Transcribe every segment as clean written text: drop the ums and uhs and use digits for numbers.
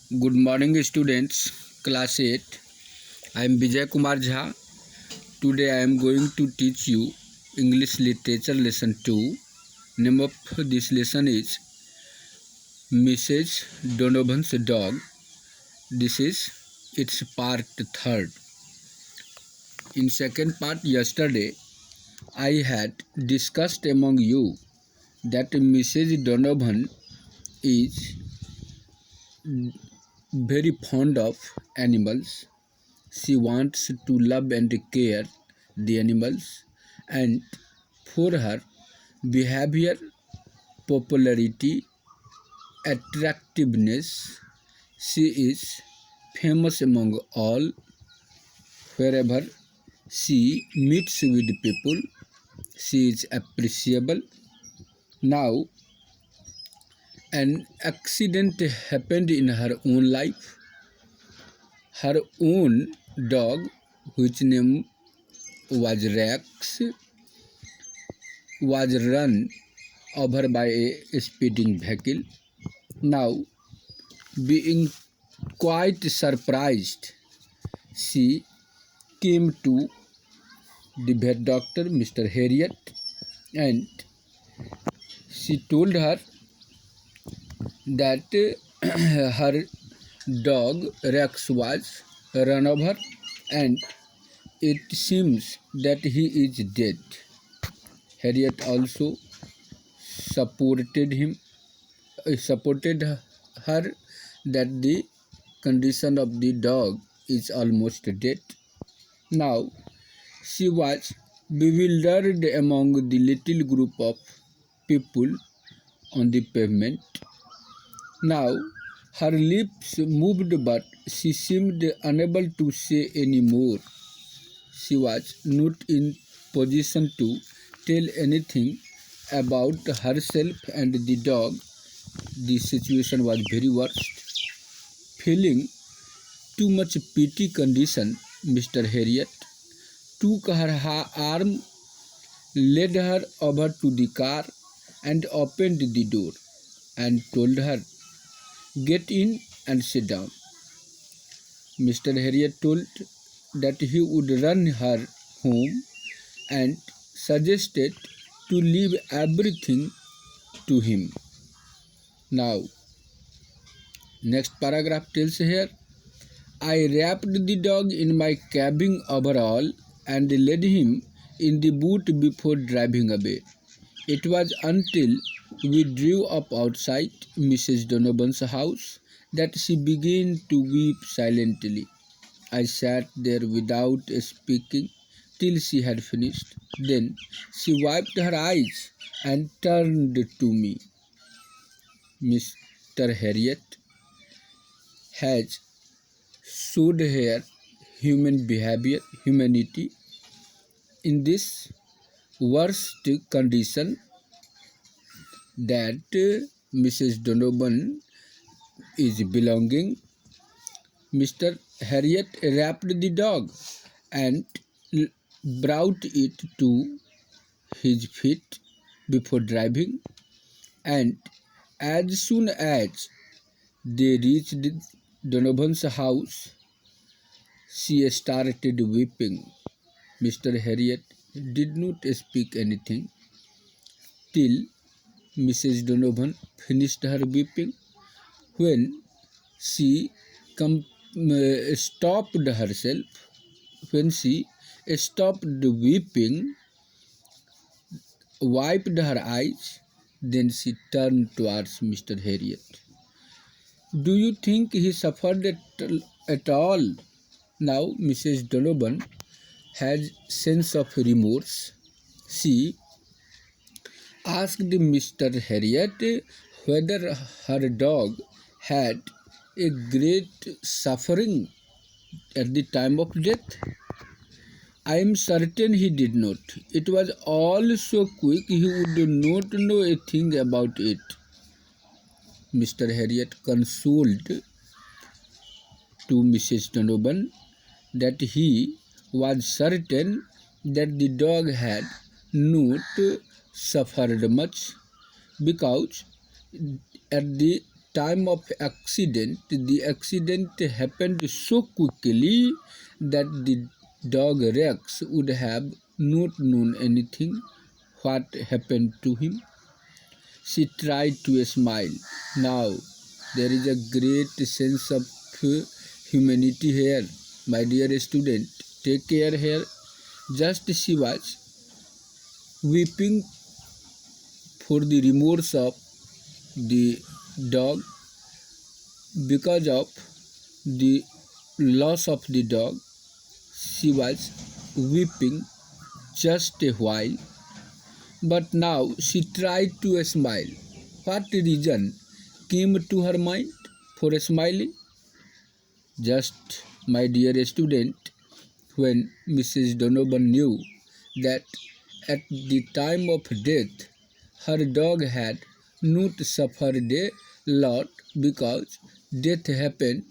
Good morning, students. Class 8. I am Vijay Kumar Jha. Today I am going to teach you English Literature Lesson 2. Name of this lesson is Mrs. Donovan's Dog. This is its part 3rd. In second part yesterday, I had discussed among you that Mrs. Donovan is very fond of animals. She wants to love and care the animals, and for her behavior, popularity, attractiveness, she is famous among all. Wherever she meets with people, she is appreciable. Now, an accident happened in her own life. Her own dog, which name was Rex, was run over by a speeding vehicle. Now, being quite surprised, she came to the vet doctor, Mr. Harriet, and she told her that her dog Rex was run over and it seems that he is dead. Harriet also supported her that the condition of the dog is almost dead. Now she was bewildered among the little group of people on the pavement. Now her lips moved, but she seemed unable to say any more. She was not in position to tell anything about herself and the dog. The situation was very worst. Feeling too much pity condition, Mr. Harriet took her arm, led her over to the car and opened the door and told her, "Get in and sit down." Mr. Harriet told that he would run her home and suggested to leave everything to him. Now, next paragraph tells here, I wrapped the dog in my cabin overall and led him in the boot before driving away. It was until we drew up outside Mrs. Donovan's house that she began to weep silently. I sat there without speaking till she had finished. Then she wiped her eyes and turned to me. Mr. Harriet has showed her humanity in this worst condition that Mrs. Donovan is belonging. Mr. Harriet wrapped the dog and brought it to his feet before driving, and as soon as they reached Donovan's house, she started weeping. Mr. Harriet did not speak anything till Mrs. Donovan finished her weeping. When she stopped herself, when she stopped weeping, wiped her eyes, then she turned towards Mr. Harriet. Do you think he suffered at all? Now Mrs. Donovan has sense of remorse. She asked Mr. Harriet whether her dog had a great suffering at the time of death. I am certain he did not. It was all so quick he would not know a thing about it. Mr. Harriet consoled to Mrs. Donovan that he was certain that the dog had not suffered much because at the time of accident, the accident happened so quickly that the dog Rex would have not known anything what happened to him. She tried to smile. Now, there is a great sense of humanity here, my dear student. Take care here. Just she was weeping for the remorse of the dog because of the loss of the dog. She was weeping just a while, but now she tried to smile. What reason came to her mind for smiling? Just, my dear student, when Mrs. Donovan knew that at the time of death her dog had not suffered a lot because death happened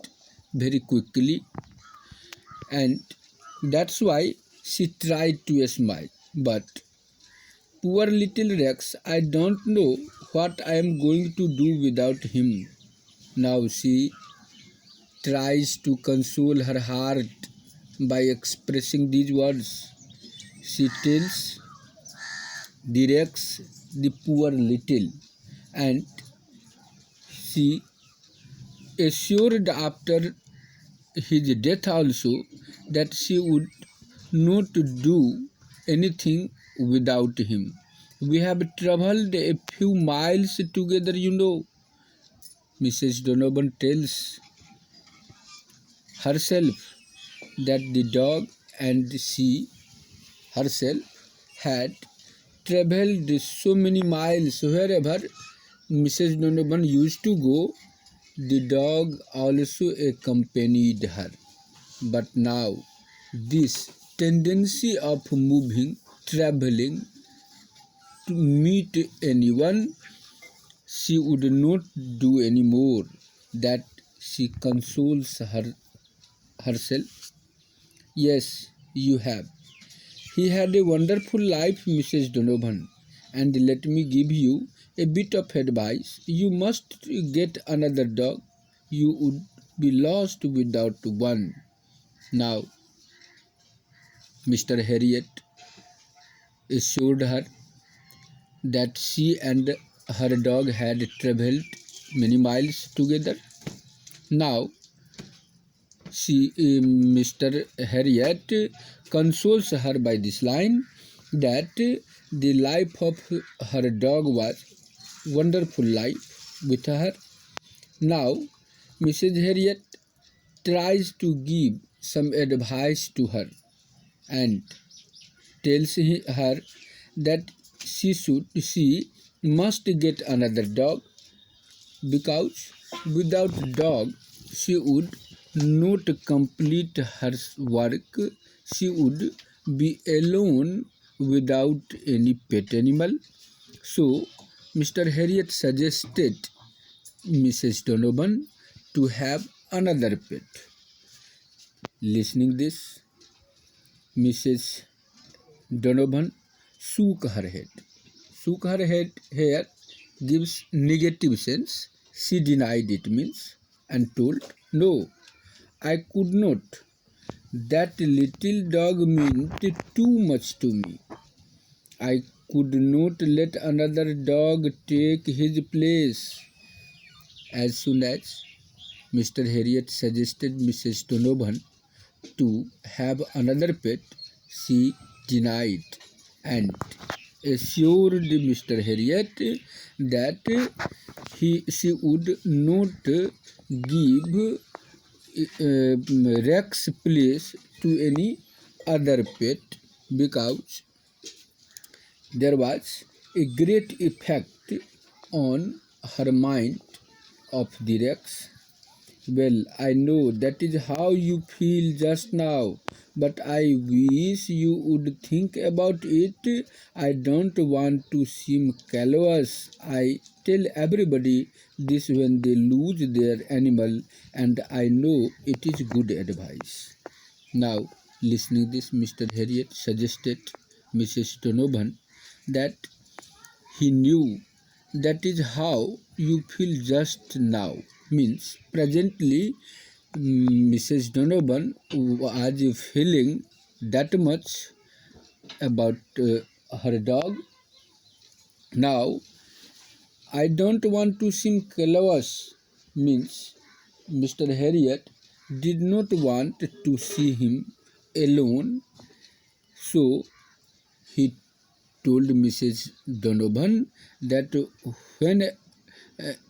very quickly, and that's why she tried to smile. But poor little Rex, I don't know what I am going to do without him. Now she tries to console her heart by expressing these words. She tells the Rex, the poor little, and she assured after his death also that she would not do anything without him. We have traveled a few miles together, Mrs. Donovan tells herself that the dog and she herself had traveled so many miles. Wherever Mrs. Donovan used to go, the dog also accompanied her. But now, this tendency of moving, traveling to meet anyone, she would not do anymore. That she consoles herself. Yes, you have. He had a wonderful life, Mrs. Donovan, and let me give you a bit of advice. You must get another dog. You would be lost without one. Now, Mr. Harriet assured her that she and her dog had travelled many miles together. Now, Mr. Harriet consoles her by this line that the life of her dog was wonderful life with her. Now, Mrs. Harriet tries to give some advice to her and tells her that she must get another dog because without dog she would not complete her work. She would be alone without any pet animal. So Mr. Harriet suggested Mrs. Donovan to have another pet. Listening this, Mrs. Donovan shook her head. Shook her head here gives negative sense. She denied it means and told, no, I could not. That little dog meant too much to me. I could not let another dog take his place. As soon as Mr. Harriet suggested Mrs. Donovan to have another pet, she denied and assured Mr. Harriet that she would not give Rex place to any other pet because there was a great effect on her mind of the Rex. Well, I know that is how you feel just now, but I wish you would think about it. I don't want to seem callous. I tell everybody this when they lose their animal, and I know it is good advice. Now, listening this, Mr. Harriet suggested Mrs. Donovan that he knew that is how you feel just now. Means presently Mrs. Donovan was feeling that much about her dog. Now, I don't want to seem callous, means Mr. Harriet did not want to see him alone, so he told Mrs. Donovan that when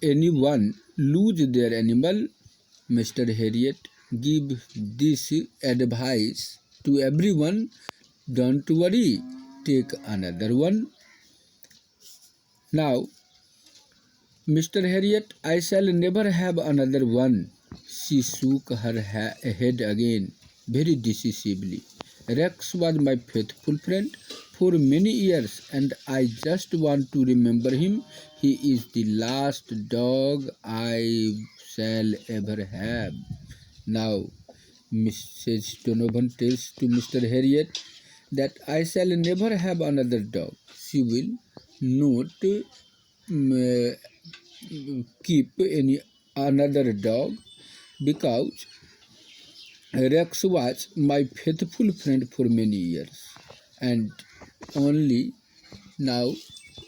anyone lose their animal, Mr. Harriet give this advice to everyone: don't worry, take another one. Now, Mr. Harriet, I shall never have another one. She shook her head again, very decisively. Rex was my faithful friend for many years, and I just want to remember him. He is the last dog I shall ever have. Now, Mrs. Donovan tells to Mr. Harriet that I shall never have another dog. She will not keep any another dog because Rex was my faithful friend for many years, and only now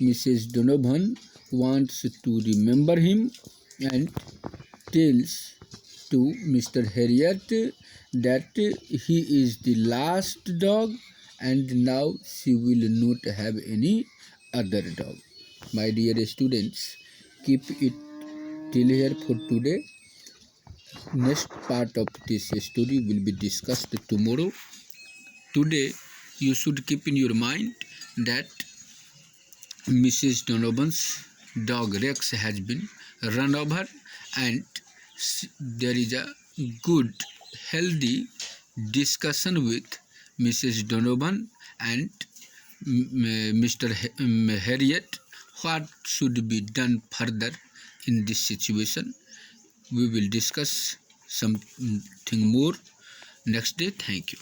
Mrs. Donovan wants to remember him and tells to Mr. Harriet that he is the last dog and now she will not have any other dog. My dear students, keep it till here for today. Next part of this story will be discussed tomorrow. Today, you should keep in your mind that Mrs. Donovan's dog Rex has been run over, and there is a good, healthy discussion with Mrs. Donovan and Mr. Harriet. What should be done further in this situation? We will discuss something more next day. Thank you.